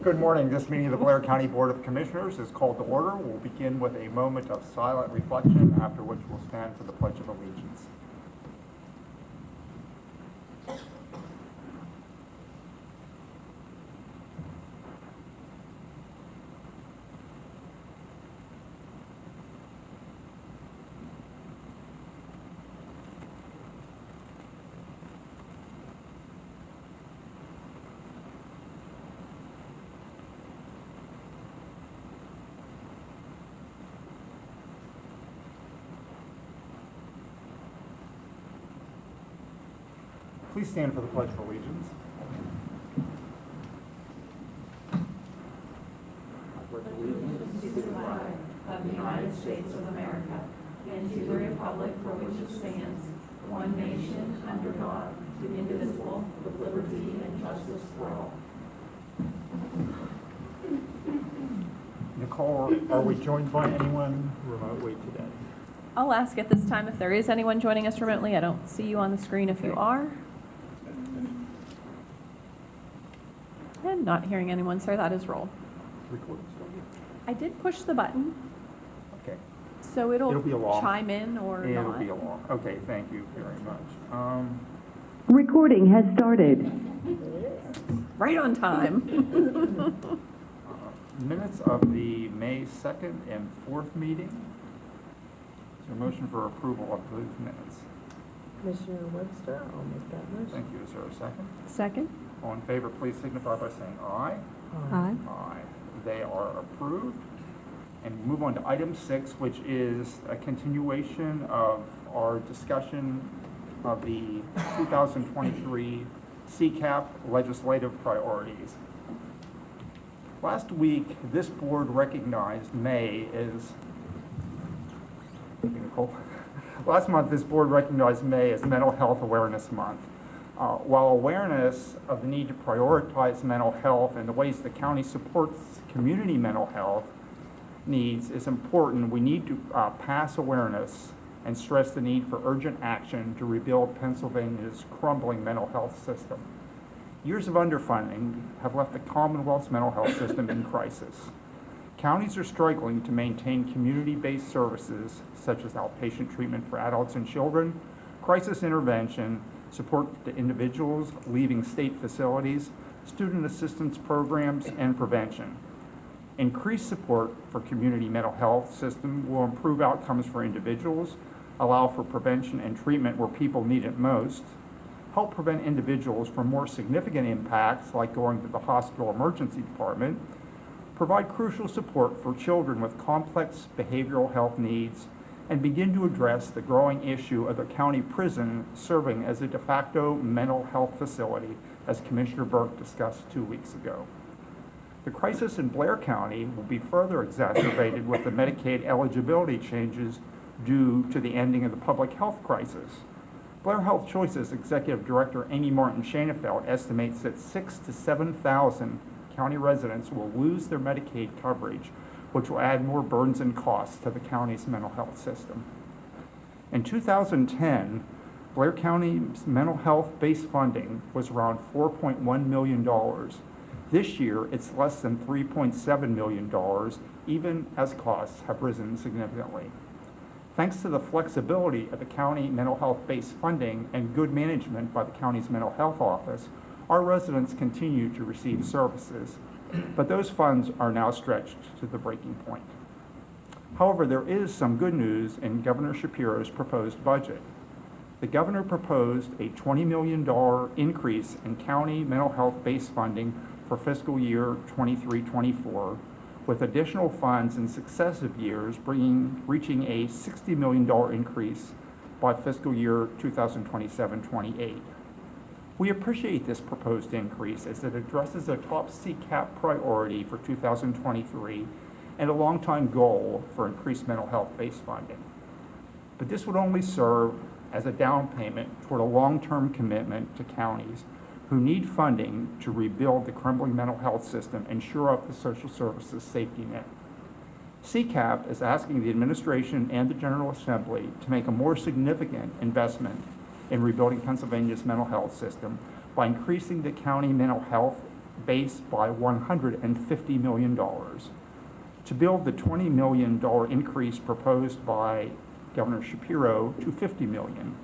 Good morning. This meeting of the Blair County Board of Commissioners is called to order. We'll begin with a moment of silent reflection, after which we'll stand for the Pledge of Allegiance. Please stand for the Pledge of Allegiance. Allegiance to the flag of the United States of America and to the republic for which it stands, one nation, under God, indivisible, with liberty and justice for all. Nicole, are we joined by anyone remotely today? I'll ask at this time if there is anyone joining us remotely. I don't see you on the screen if you are. And not hearing anyone, sir. That is roll. Recording started? I did push the button, Okay. so it'll It'll be along. chime in or It'll not. be along. Okay, thank you very much. Recording has started. Right on time. Minutes of the May 2nd and 4th meeting. Is there a motion for approval of those minutes? Commissioner Webster, I'll make that motion. Thank you. Is there a second? Second. All in favor, please signify by saying aye. Aye. Aye. They are approved. And we move on to item 6, which is a continuation of our discussion of the 2023 CCAP legislative priorities. Last week, this board recognized May as, Nicole. Last month, this board recognized May as Mental Health Awareness Month. While awareness of the need to prioritize mental health and the ways the county supports community mental health needs is important, we need to pass awareness and stress the need for urgent action to rebuild Pennsylvania's crumbling mental health system. Years of underfunding have left the Commonwealth's mental health system in crisis. Counties are struggling to maintain community-based services such as outpatient treatment for adults and children, crisis intervention, support to individuals leaving state facilities, student assistance programs, and prevention. Increased support for community mental health system will improve outcomes for individuals, allow for prevention and treatment where people need it most, help prevent individuals from more significant impacts like going to the hospital emergency department, provide crucial support for children with complex behavioral health needs, and begin to address the growing issue of the county prison serving as a de facto mental health facility, as Commissioner Burke discussed 2 weeks ago. The crisis in Blair County will be further exacerbated with the Medicaid eligibility changes due to the ending of the public health crisis. Blair Health Choices Executive Director Amy Martin Schoenfeld estimates that 6,000 to 7,000 county residents will lose their Medicaid coverage, which will add more burdens and costs to the county's mental health system. In 2010, Blair County's mental health base funding was around $4.1 million. This year, it's less than $3.7 million, even as costs have risen significantly. Thanks to the flexibility of the county mental health base funding and good management by the county's mental health office, our residents continue to receive services, but those funds are now stretched to the breaking point. However, there is some good news in Governor Shapiro's proposed budget. The governor proposed a $20 million increase in county mental health base funding for fiscal year 23-24, with additional funds in successive years reaching a $60 million increase by fiscal year 2027-28. We appreciate this proposed increase as it addresses a top CCAP priority for 2023 and a long-time goal for increased mental health base funding. But this would only serve as a down payment toward a long-term commitment to counties who need funding to rebuild the crumbling mental health system and shore up the social services safety net. CCAP is asking the administration and the General Assembly to make a more significant investment in rebuilding Pennsylvania's mental health system by increasing the county mental health base by $150 million, to build the $20 million increase proposed by Governor Shapiro to $50 million,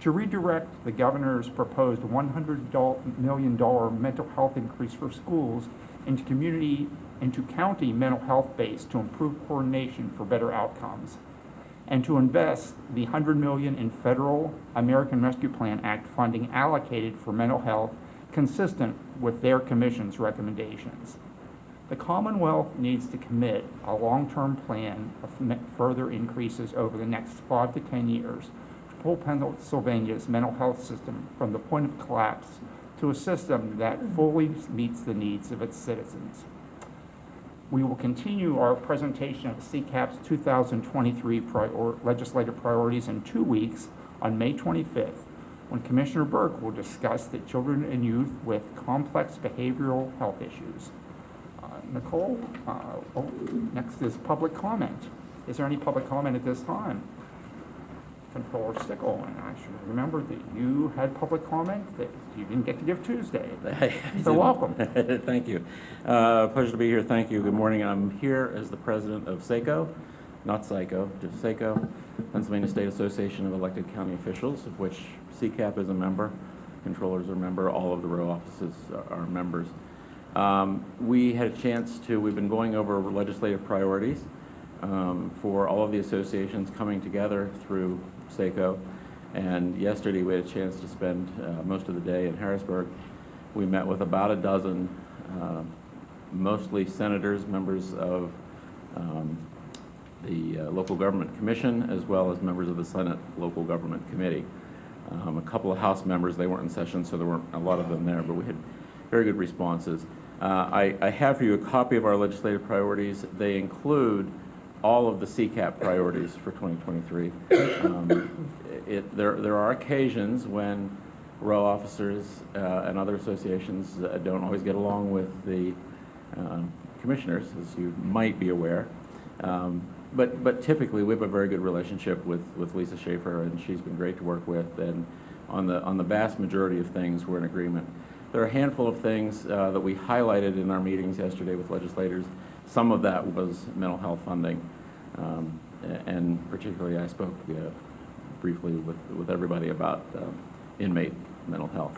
to redirect the governor's proposed $100 million mental health increase for schools into county mental health base to improve coordination for better outcomes, and to invest the $100 million in federal American Rescue Plan Act funding allocated for mental health consistent with their commission's recommendations. The Commonwealth needs to commit a long-term plan of further increases over the next 5 to 10 years to pull Pennsylvania's mental health system from the point of collapse to a system that fully meets the needs of its citizens. We will continue our presentation of CCAP's 2023 legislative priorities in 2 weeks on May 25th, when Commissioner Burke will discuss the children and youth with complex behavioral health issues. Nicole, next is public comment. Is there any public comment at this time? Controller Stickle, and I should remember that you had public comment that you didn't get to give Tuesday. So welcome. Thank you. Pleasure to be here. Thank you. Good morning. I'm here as the president of SACO, not PSYCO, just SACO, Pennsylvania State Association of Elected County Officials, of which CCAP is a member, controllers are a member, all of the row offices are members. We had a chance to, we've been going over legislative priorities for all of the associations coming together through SACO, and yesterday we had a chance to spend most of the day in Harrisburg. We met with about a dozen, mostly senators, members of the Local Government Commission, as well as members of the Senate Local Government Committee. A couple of House members, they weren't in session, so there weren't a lot of them there, but we had very good responses. I have for you a copy of our legislative priorities. They include all of the CCAP priorities for 2023. There are occasions when row officers and other associations don't always get along with the commissioners, as you might be aware. But typically we have a very good relationship with Lisa Schaefer, and she's been great to work with, and on the vast majority of things we're in agreement. There are a handful of things that we highlighted in our meetings yesterday with legislators. Some of that was mental health funding, and particularly I spoke briefly with everybody about inmate mental health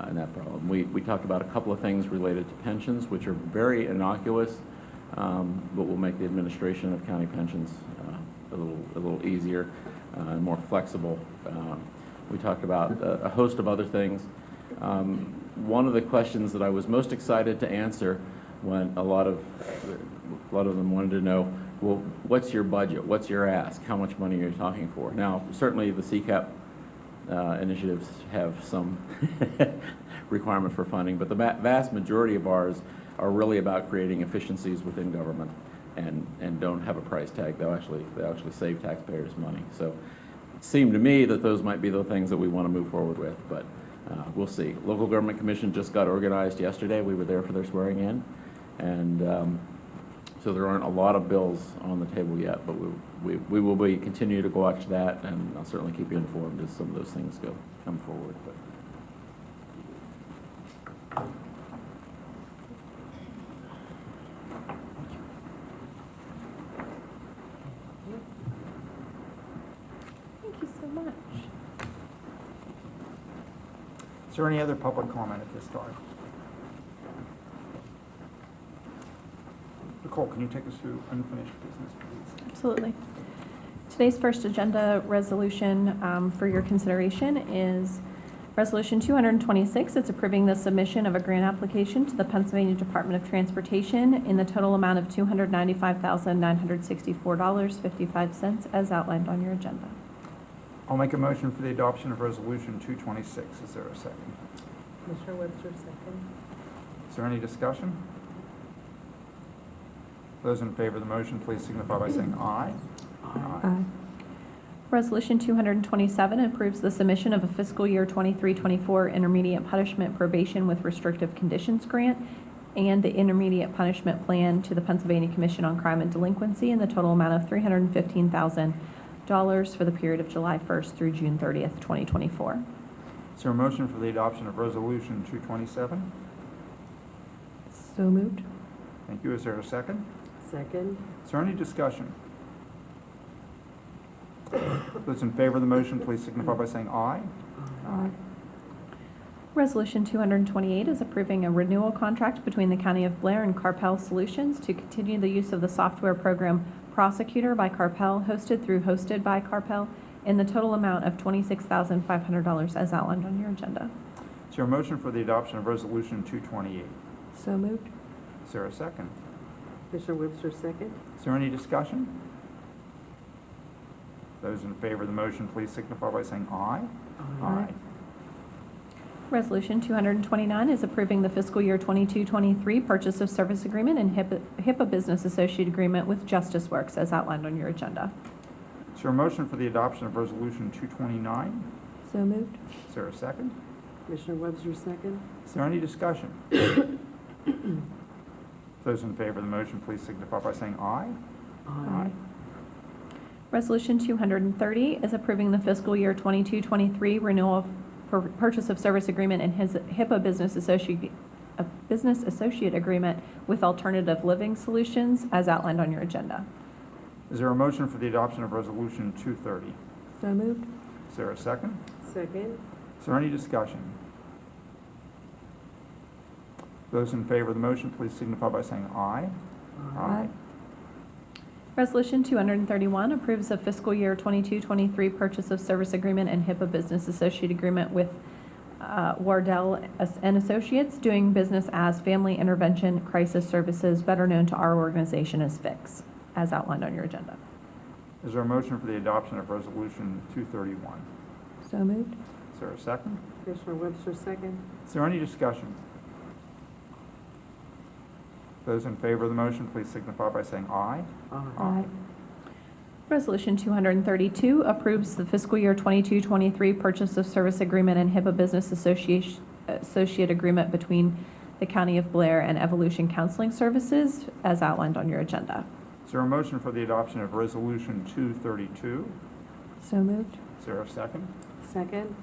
and that problem. We talked about a couple of things related to pensions, which are very innocuous, but will make the administration of county pensions a little easier and more flexible. We talked about a host of other things. One of the questions that I was most excited to answer, when a lot of them wanted to know, well, what's your budget? What's your ask? How much money are you talking for? Now, certainly the CCAP initiatives have some requirement for funding, but the vast majority of ours are really about creating efficiencies within government and don't have a price tag. They actually save taxpayers money. So it seemed to me that those might be the things that we want to move forward with, but we'll see. Local Government Commission just got organized yesterday. We were there for their swearing in, and so there aren't a lot of bills on the table yet, but we will be continue to watch that, and I'll certainly keep you informed as some of those things come forward. But Thank you so much. Is there any other public comment at this time? Nicole, can you take us through unfinished business, please? Absolutely. Today's first agenda resolution for your consideration is Resolution 226. It's approving the submission of a grant application to the Pennsylvania Department of Transportation in the total amount of $295,964.55 as outlined on your agenda. I'll make a motion for the adoption of Resolution 226. Is there a second? Commissioner Webster, second. Is there any discussion? Those in favor of the motion, please signify by saying aye. Aye. Resolution 227 approves the submission of a fiscal year 23-24 intermediate punishment probation with restrictive conditions grant and the intermediate punishment plan to the Pennsylvania Commission on Crime and Delinquency in the total amount of $315,000 for the period of July 1st through June 30th, 2024. Is there a motion for the adoption of Resolution 227? So moved. Thank you. Is there a second? Second. Is there any discussion? Those in favor of the motion, please signify by saying aye. Aye. Resolution 228 is approving a renewal contract between the County of Blair and Carpel Solutions to continue the use of the software program Prosecutor by Carpel, hosted by Carpel, in the total amount of $26,500 as outlined on your agenda. Is there a motion for the adoption of Resolution 228? So moved. Is there a second? Commissioner Webster, second. Is there any discussion? Those in favor of the motion, please signify by saying aye. Aye. Resolution 229 is approving the fiscal year 22-23 purchase of service agreement and HIPAA Business Associate Agreement with Justice Works as outlined on your agenda. Is there a motion for the adoption of Resolution 229? So moved. Is there a second? Commissioner Webster, second. Is there any discussion? Those in favor of the motion, please signify by saying aye. Resolution 230 is approving the fiscal year 22-23 renewal for purchase of service agreement and his HIPAA Business Associate Agreement with Alternative Living Solutions as outlined on your agenda. Is there a motion for the adoption of Resolution 230? So moved. Is there a second? Second. Is there any discussion? Those in favor of the motion, please signify by saying aye. Resolution 231 approves a fiscal year 22-23 purchase of service agreement and HIPAA Business Associate Agreement with Wardell and Associates, doing business as Family Intervention Crisis Services, better known to our organization as FIX, as outlined on your agenda. Is there a motion for the adoption of Resolution 231? So moved. Is there a second? Commissioner Webster, second. Is there any discussion? Those in favor of the motion, please signify by saying aye. Resolution 232 approves the fiscal year 22-23 purchase of service agreement and HIPAA Business Associate Agreement between the County of Blair and Evolution Counseling Services, as outlined on your agenda. Is there a motion for the adoption of Resolution 232? So moved. Is there a second? Second.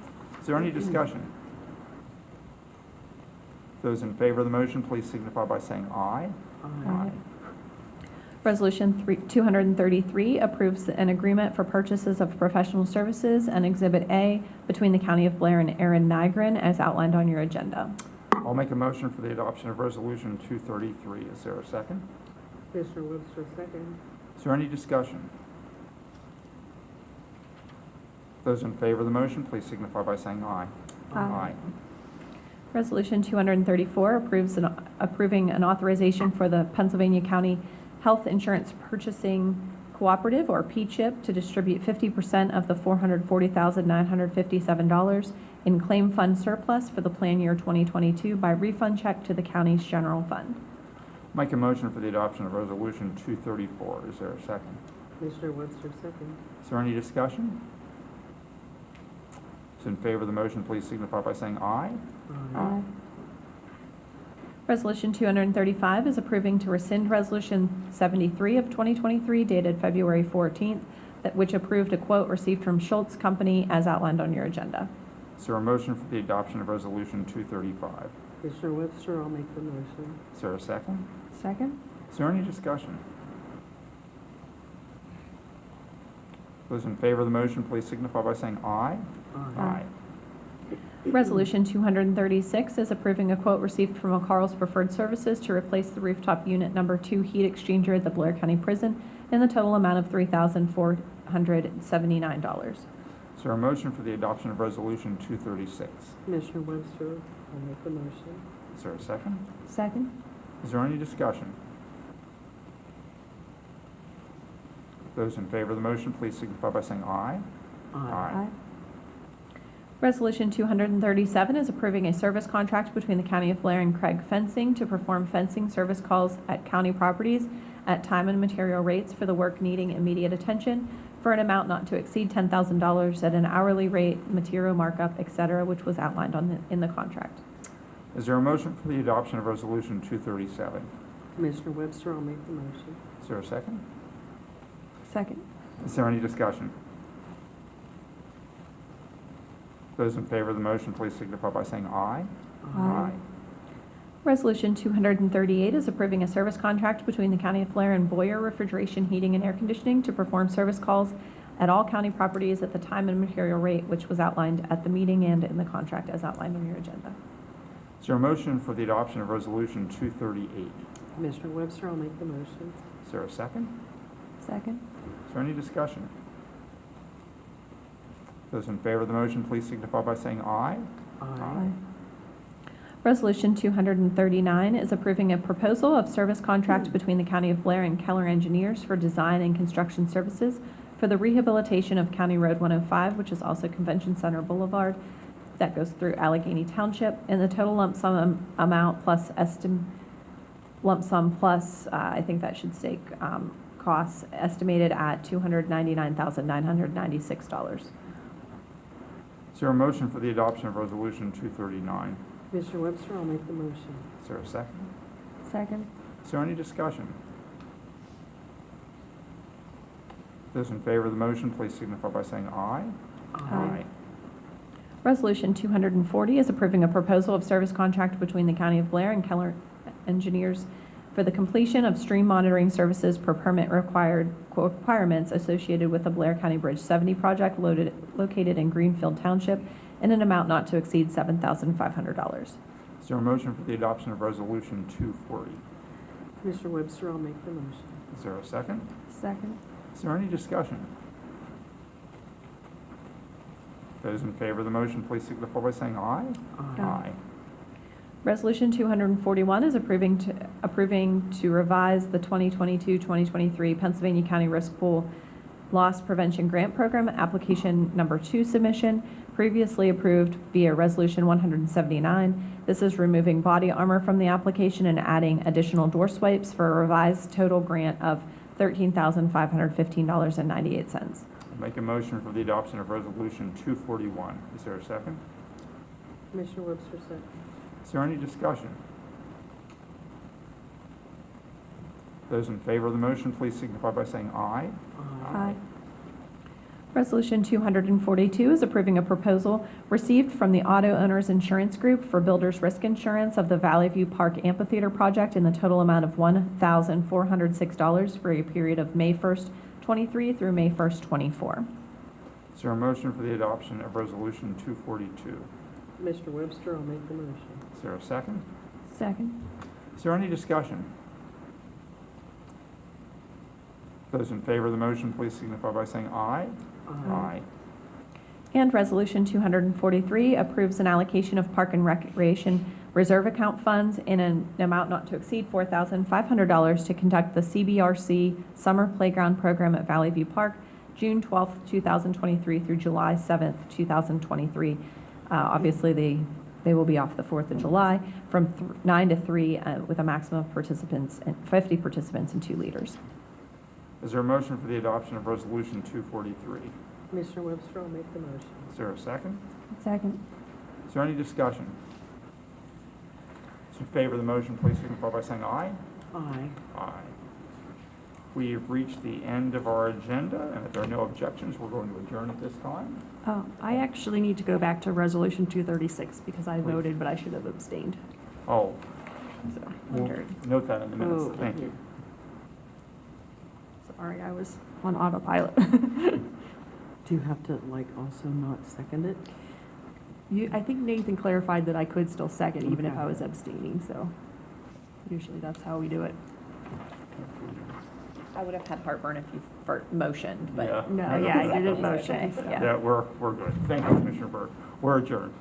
Is there any discussion? Those in favor of the motion, please signify by saying aye. Resolution 233 approves an agreement for purchases of professional services and Exhibit A between the County of Blair and Aaron Nygren, as outlined on your agenda. I'll make a motion for the adoption of Resolution 233. Is there a second? Commissioner Webster, second. Is there any discussion? Those in favor of the motion, please signify by saying aye. Resolution 234 approving an authorization for the Pennsylvania County Health Insurance Purchasing Cooperative, or PCHIP, to distribute 50% of the $440,957 in claim fund surplus for the plan year 2022 by refund check to the county's general fund. Make a motion for the adoption of Resolution 234. Is there a second? Commissioner Webster, second. Is there any discussion? Those in favor of the motion, please signify by saying aye. Resolution 235 is approving to rescind Resolution 73 of 2023 dated February 14th, which approved a quote received from Schultz Company as outlined on your agenda. Is there a motion for the adoption of Resolution 235? Commissioner Webster, I'll make the motion. Is there a second? Second. Is there any discussion? Those in favor of the motion, please signify by saying aye. Resolution 236 is approving a quote received from O'Carroll's Preferred Services to replace the rooftop unit number 2 heat exchanger at the Blair County Prison in the total amount of $3,479. Is there a motion for the adoption of Resolution 236? Commissioner Webster, I'll make the motion. Is there a second? Second. Is there any discussion? Those in favor of the motion, please signify by saying aye. Resolution 237 is approving a service contract between the County of Blair and Craig Fencing to perform fencing service calls at county properties at time and material rates for the work needing immediate attention for an amount not to exceed $10,000 at an hourly rate, material markup, etc., which was outlined in the contract. Is there a motion for the adoption of Resolution 237? Commissioner Webster, I'll make the motion. Is there a second? Second. Is there any discussion? Those in favor of the motion, please signify by saying aye. Resolution 238 is approving a service contract between the County of Blair and Boyer Refrigeration, Heating, and Air Conditioning to perform service calls at all county properties at the time and material rate, which was outlined at the meeting and in the contract as outlined on your agenda. Is there a motion for the adoption of Resolution 238? Commissioner Webster, I'll make the motion. Is there a second? Second. Is there any discussion? Those in favor of the motion, please signify by saying aye. Aye. Resolution 239 is approving a proposal of service contract between the County of Blair and Keller Engineers for design and construction services for the rehabilitation of County Road 105, which is also Convention Center Boulevard. That goes through Allegheny Township, and the total lump sum amount plus I think that should say costs estimated at $299,996. Is there a motion for the adoption of Resolution 239? Commissioner Webster, I'll make the motion. Is there a second? Second. Is there any discussion? Those in favor of the motion, please signify by saying aye. Aye. Resolution 240 is approving a proposal of service contract between the County of Blair and Keller Engineers for the completion of stream monitoring services per permit requirements associated with the Blair County Bridge 70 project located in Greenfield Township in an amount not to exceed $7,500. Is there a motion for the adoption of Resolution 240? Commissioner Webster, I'll make the motion. Is there a second? Second. Is there any discussion? Those in favor of the motion, please signify by saying aye. Aye. Resolution 241 is approving to revise the 2022-2023 Pennsylvania County Risk Pool Loss Prevention Grant Program, application number 2 submission, previously approved via Resolution 179. This is removing body armor from the application and adding additional door swipes for a revised total grant of $13,515.98. Make a motion for the adoption of Resolution 241. Is there a second? Commissioner Webster, second. Is there any discussion? Those in favor of the motion, please signify by saying aye. Aye. Resolution 242 is approving a proposal received from the Auto Owners Insurance Group for Builders Risk Insurance of the Valley View Park Amphitheater project in the total amount of $1,406 for a period of May 1st, 23 through May 1st, 24. Is there a motion for the adoption of Resolution 242? Commissioner Webster, I'll make the motion. Is there a second? Second. Is there any discussion? Those in favor of the motion, please signify by saying aye. Aye. And Resolution 243 approves an allocation of Park and Recreation Reserve Account funds in an amount not to exceed $4,500 to conduct the CBRC Summer Playground Program at Valley View Park, June 12th, 2023 through July 7th, 2023. Obviously, they will be off the 4th of July from 9 to 3 with a maximum of 50 participants and 2 leaders. Is there a motion for the adoption of Resolution 243? Commissioner Webster, I'll make the motion. Is there a second? Second. Is there any discussion? Those in favor of the motion, please signify by saying aye. Aye. Aye. We have reached the end of our agenda, and if there are no objections, we're going to adjourn at this time. I actually need to go back to Resolution 236 because I voted, but I should have abstained. Oh, So, we'll under- note that in the minutes. Oh, Thank you. sorry, I was on autopilot. Do you have to, also not second it? I think Nathan clarified that I could still second even if Okay. I was abstaining, so usually that's how we do it. I would have had heartburn if you motioned, but Yeah. No, yeah, I didn't motion. Yeah. Yeah, we're good. Thank you, Commissioner Burke. We're adjourned.